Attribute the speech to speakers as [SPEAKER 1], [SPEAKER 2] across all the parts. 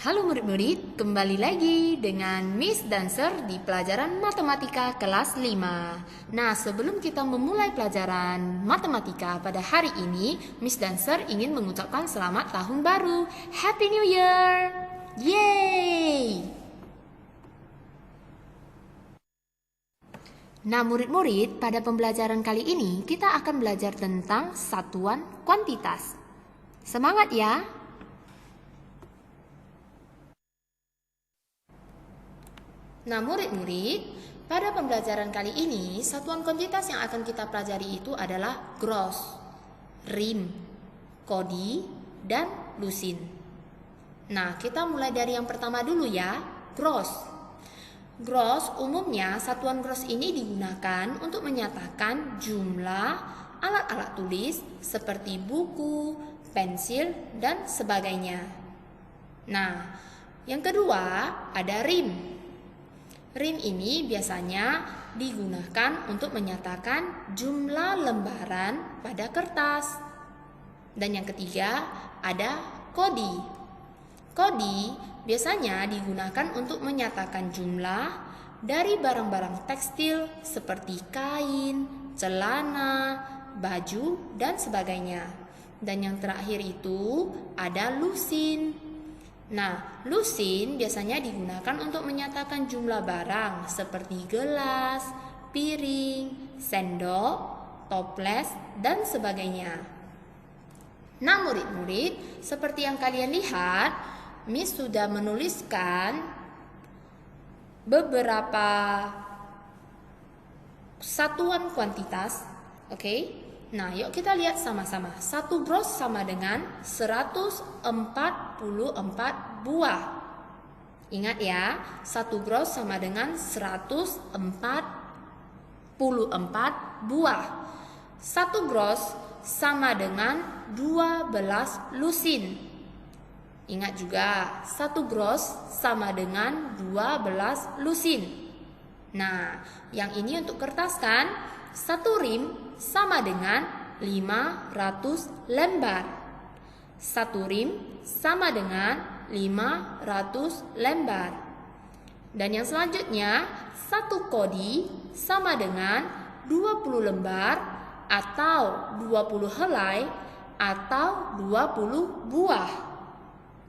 [SPEAKER 1] Halo murid-murid, kembali lagi dengan Miss Dancer di pelajaran Matematika kelas 5. Nah, sebelum kita memulai pelajaran Matematika pada hari ini, Miss Dancer ingin mengucapkan selamat tahun baru. Happy New Year! Yeay! Nah, murid-murid, pada pembelajaran kali ini kita akan belajar tentang satuan kuantitas. Semangat ya! Nah, murid-murid, pada pembelajaran kali ini, satuan kuantitas yang akan kita pelajari itu adalah gross, rim, kodi, dan lusin. Nah, kita mulai dari yang pertama dulu ya, gross. Gross, umumnya satuan gross ini digunakan untuk menyatakan jumlah alat-alat tulis seperti buku, pensil, dan sebagainya. Nah, yang kedua ada rim. Rim ini biasanya digunakan untuk menyatakan jumlah lembaran pada kertas. Dan yang ketiga ada kodi. Kodi biasanya digunakan untuk menyatakan jumlah dari barang-barang tekstil seperti kain, celana, baju, dan sebagainya. Dan yang terakhir itu ada lusin. Nah, lusin biasanya digunakan untuk menyatakan jumlah barang seperti gelas, piring, sendok, toples, dan sebagainya. Nah, murid-murid, seperti yang kalian lihat, Miss sudah menuliskan beberapa satuan kuantitas, oke? Nah, yuk kita lihat sama-sama. 1 gross sama dengan 144 buah. Ingat ya, 1 gross sama dengan 144 buah. 1 gross sama dengan 12 lusin. Ingat juga, 1 gross sama dengan 12 lusin. Nah, yang ini untuk kertas kan? 1 rim sama dengan 500 lembar. 1 rim sama dengan 500 lembar. Dan yang selanjutnya, 1 kodi sama dengan 20 lembar atau 20 helai atau 20 buah.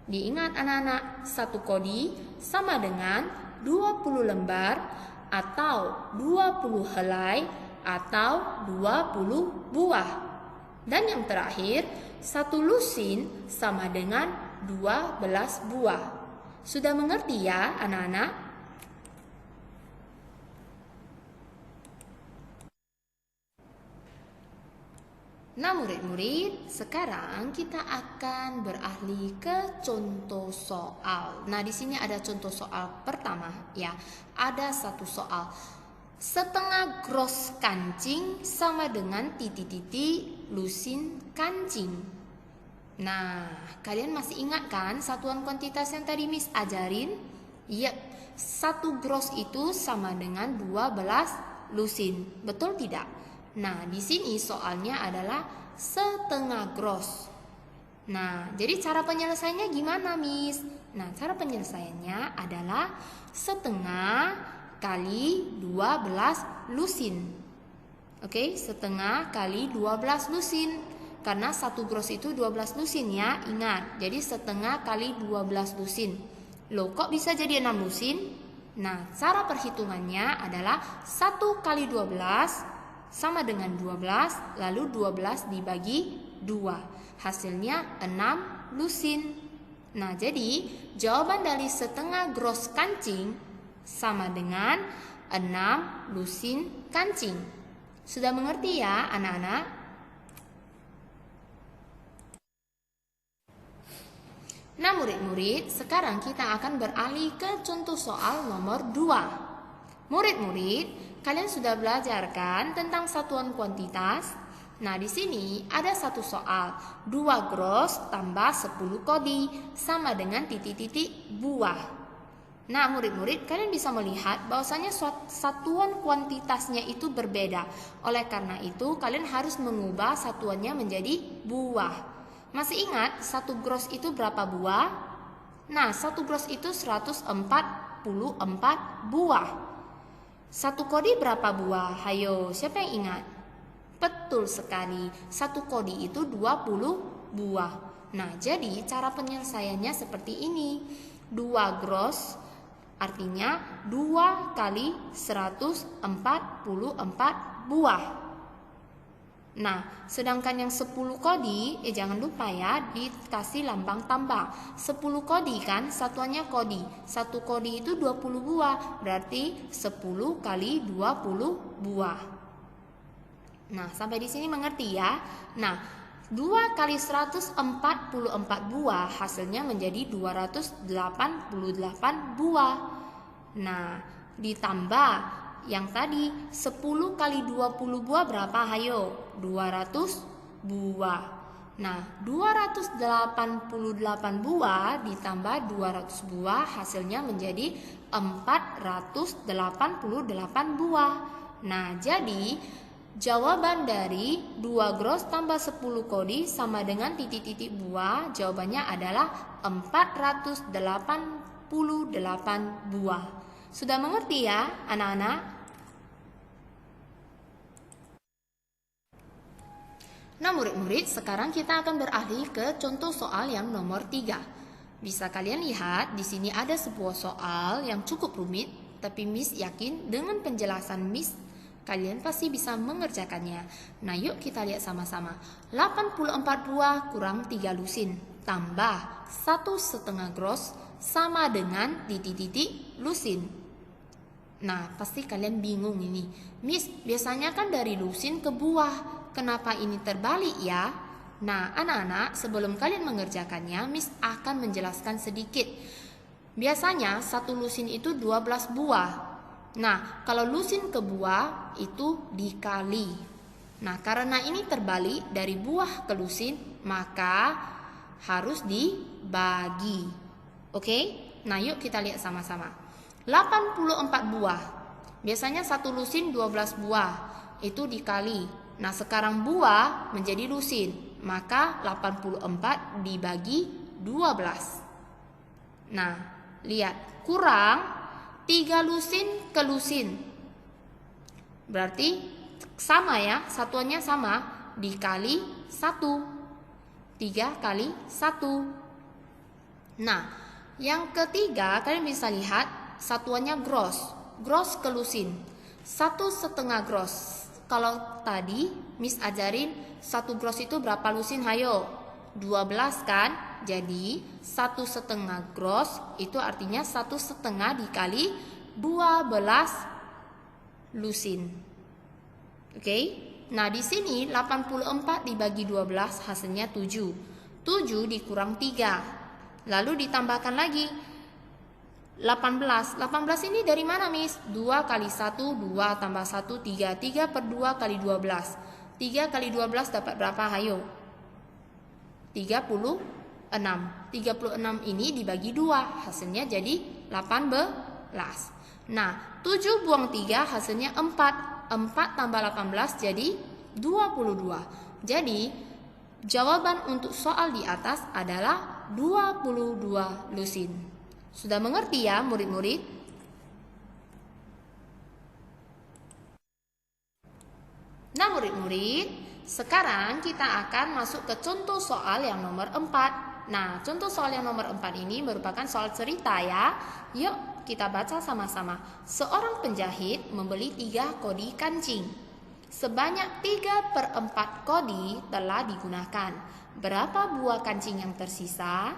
[SPEAKER 1] Diingat anak-anak, 1 kodi sama dengan 20 lembar atau 20 helai atau 20 buah. Dan yang terakhir, 1 lusin sama dengan 12 buah. Sudah mengerti ya anak-anak? Nah, murid-murid, sekarang kita akan beralih ke contoh soal. Nah, di sini ada contoh soal pertama ya. Ada 1 soal. Setengah gross kancing sama dengan titik-titik lusin kancing. Nah, kalian masih ingat kan satuan kuantitas yang tadi Miss ajarin? Yap, 1 gross itu sama dengan 12 lusin. Betul tidak? Nah, di sini soalnya adalah setengah gross. Nah, jadi cara penyelesaiannya gimana, Miss? Nah, cara penyelesaiannya adalah setengah kali 12 lusin. Oke, setengah kali 12 lusin. Karena 1 gross itu 12 lusin ya, ingat. Jadi setengah kali 12 lusin. Loh, kok bisa jadi 6 lusin? Nah, cara perhitungannya adalah 1 kali 12 sama dengan 12, lalu 12 dibagi 2. Hasilnya 6 lusin. Nah, jadi jawaban dari setengah gross kancing sama dengan 6 lusin kancing. Sudah mengerti ya anak-anak? Nah, murid-murid, sekarang kita akan beralih ke contoh soal nomor 2. Murid-murid, kalian sudah belajar kan tentang satuan kuantitas? Nah, di sini ada 1 soal. 2 gross tambah 10 kodi sama dengan titik-titik buah. Nah, murid-murid, kalian bisa melihat bahwasanya satuan kuantitasnya itu berbeda. Oleh karena itu, kalian harus mengubah satuannya menjadi buah. Masih ingat 1 gross itu berapa buah? Nah, 1 gross itu 144 buah. 1 kodi berapa buah? Hayo, siapa yang ingat? Betul sekali, 1 kodi itu 20 buah. Nah, jadi cara penyelesaiannya seperti ini. 2 gross artinya 2 kali 144 buah. Nah, sedangkan yang 10 kodi, jangan lupa ya, dikasih lambang tambah. 10 kodi kan, satuannya kodi. 1 kodi itu 20 buah, berarti 10 kali 20 buah. Nah, sampai di sini mengerti ya? Nah, 2 kali 144 buah hasilnya menjadi 288 buah. Nah, ditambah yang tadi 10 kali 20 buah berapa? Hayo, 200 buah. Nah, 288 buah ditambah 200 buah hasilnya menjadi 488 buah. Nah, jadi jawaban dari 2 gross tambah 10 kodi sama dengan titik-titik buah, jawabannya adalah 488 buah. Sudah mengerti ya anak-anak? Nah murid-murid, sekarang kita akan beralih ke contoh soal yang nomor 3. Bisa kalian lihat di sini ada sebuah soal yang cukup rumit, tapi Miss yakin dengan penjelasan Miss kalian pasti bisa mengerjakannya. Nah yuk kita lihat sama-sama. 84 buah kurang 3 lusin tambah 1,5 gross sama dengan titik-titik lusin. Nah pasti kalian bingung ini, Miss biasanya kan dari lusin ke buah, kenapa ini terbalik ya? Nah anak-anak, sebelum kalian mengerjakannya, Miss akan menjelaskan sedikit. Biasanya 1 lusin itu 12 buah. Nah kalau lusin ke buah itu dikali. Nah karena ini terbalik dari buah ke lusin, maka harus dibagi. Oke? Nah yuk kita lihat sama-sama. 84 buah. Biasanya 1 lusin 12 buah. Itu dikali. Nah, sekarang buah menjadi lusin. Maka 84 dibagi 12. Nah, lihat. Kurang 3 lusin ke lusin. Berarti sama ya. Satuannya sama. Dikali 1. 3 kali 1. Nah, yang ketiga kalian bisa lihat. Satuannya gross. Gross ke lusin 1,5 gross. Kalau tadi Miss ajarin 1 gross itu berapa lusin? Hayo 12 kan. Jadi 1,5 gross itu artinya 1,5 dikali 12 lusin. Oke? Nah di sini 84 dibagi 12 hasilnya 7. 7 dikurang 3. Lalu ditambahkan lagi 18 ini dari mana Miss? 2 kali 1, 2 tambah 1, 3. 3 per 2 kali 12. 3 kali 12 dapat berapa? Hayo 36. 36 ini dibagi 2. Hasilnya jadi 18. Nah 7 buang 3 hasilnya 4. 4 tambah 18 jadi 22. Jadi jawaban untuk soal di atas adalah 22 lusin. Sudah mengerti ya murid-murid? Nah murid-murid, sekarang kita akan masuk ke contoh soal yang nomor 4. Nah contoh soal yang nomor 4 ini merupakan soal cerita ya. Yuk kita baca sama-sama. Seorang penjahit membeli 3 kodi kancing. Sebanyak 3/4 kodi telah digunakan. Berapa buah kancing yang tersisa?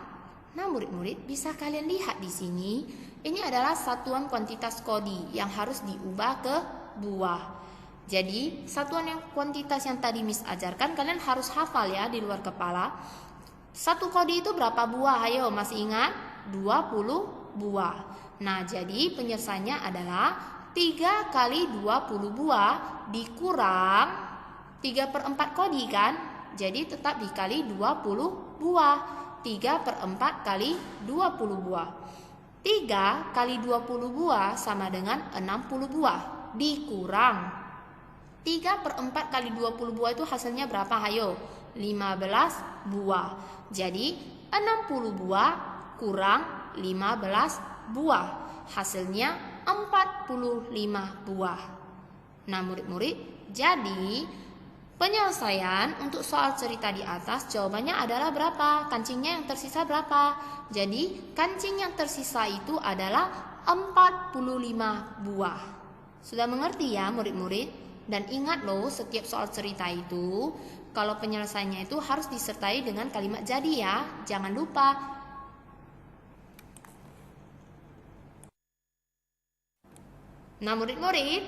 [SPEAKER 1] Nah murid-murid, bisa kalian lihat di sini, ini adalah satuan kuantitas kodi yang harus diubah ke buah. Jadi satuan yang kuantitas yang tadi Miss ajarkan kalian harus hafal ya di luar kepala. 1 kodi itu berapa buah? Ayo masih ingat? 20 buah. Nah jadi penyelesaiannya adalah 3 kali 20 buah dikurang 3/4 kodi kan? Jadi tetap dikali 20 buah. 3/4 kali 20 buah. 3 kali 20 buah sama dengan 60 buah. Dikurang 3/4 kali 20 buah itu hasilnya berapa? Hayo 15 buah. Jadi 60 buah kurang 15 buah. Hasilnya 45 buah. Nah murid-murid, jadi penyelesaian untuk soal cerita di atas jawabannya adalah berapa? Kancingnya yang tersisa berapa? Jadi kancing yang tersisa itu adalah 45 buah. Sudah mengerti ya murid-murid? Dan ingat loh, setiap soal cerita itu kalau penyelesaiannya itu harus disertai dengan kalimat jadi ya. Jangan lupa. Nah murid-murid,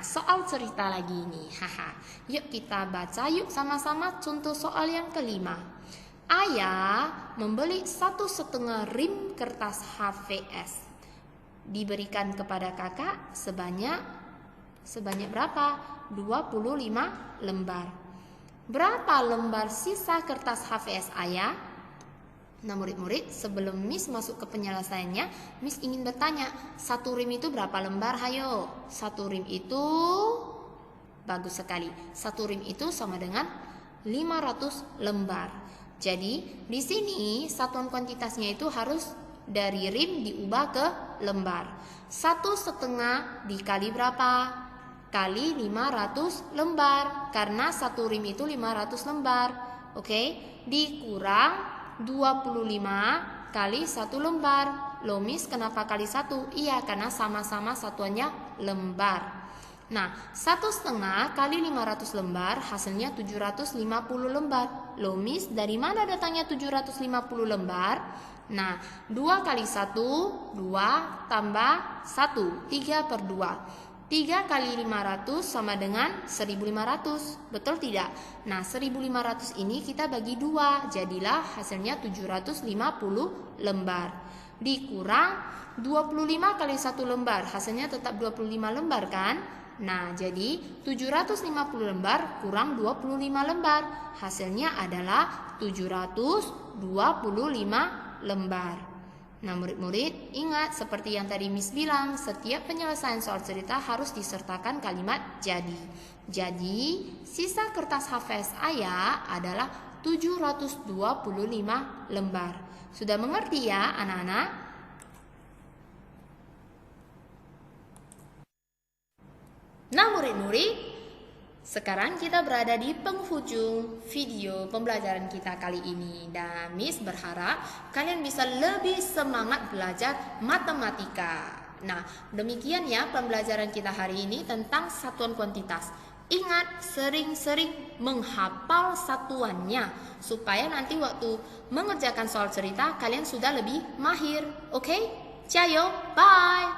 [SPEAKER 1] soal cerita lagi nih. Yuk kita baca yuk sama-sama contoh soal yang kelima. Ayah membeli 1,5 rim kertas HVS. Diberikan kepada kakak sebanyak berapa? 25 lembar. Berapa lembar sisa kertas HVS ayah? Nah murid-murid, sebelum Miss masuk ke penyelesaiannya, Miss ingin bertanya, 1 rim itu berapa lembar? Hayo, 1 rim itu bagus sekali. 1 rim itu sama dengan 500 lembar. Jadi di sini satuan kuantitasnya itu harus dari rim diubah ke lembar. 1,5 dikali berapa? Kali 500 lembar, karena 1 rim itu 500 lembar. Oke, dikurang 25 kali 1 lembar. Loh Miss, kenapa kali 1? Iya, karena sama-sama satuannya lembar. Nah, 1,5 kali 500 lembar hasilnya 750 lembar. Loh Miss, dari mana datangnya 750 lembar? Nah, 2 kali 1, 2 tambah 1, 3 per 2. 3 kali 500 sama dengan 1.500, betul tidak? Nah 1.500 ini kita bagi 2, jadilah hasilnya 750 lembar. Dikurang 25 kali 1 lembar, hasilnya tetap 25 lembar kan? Nah jadi 750 lembar kurang 25 lembar, hasilnya adalah 725 lembar. Nah murid-murid, ingat seperti yang tadi Miss bilang, setiap penyelesaian soal cerita harus disertakan kalimat jadi. Jadi sisa kertas HVS ayah adalah 725 lembar. Sudah mengerti ya anak-anak? Nah murid-murid, sekarang kita berada di penghujung video pembelajaran kita kali ini. Dan Miss berharap kalian bisa lebih semangat belajar matematika. Nah, demikian ya pembelajaran kita hari ini tentang satuan kuantitas. Ingat, sering-sering menghafal satuannya supaya nanti waktu mengerjakan soal cerita kalian sudah lebih mahir. Oke? Ciao, bye!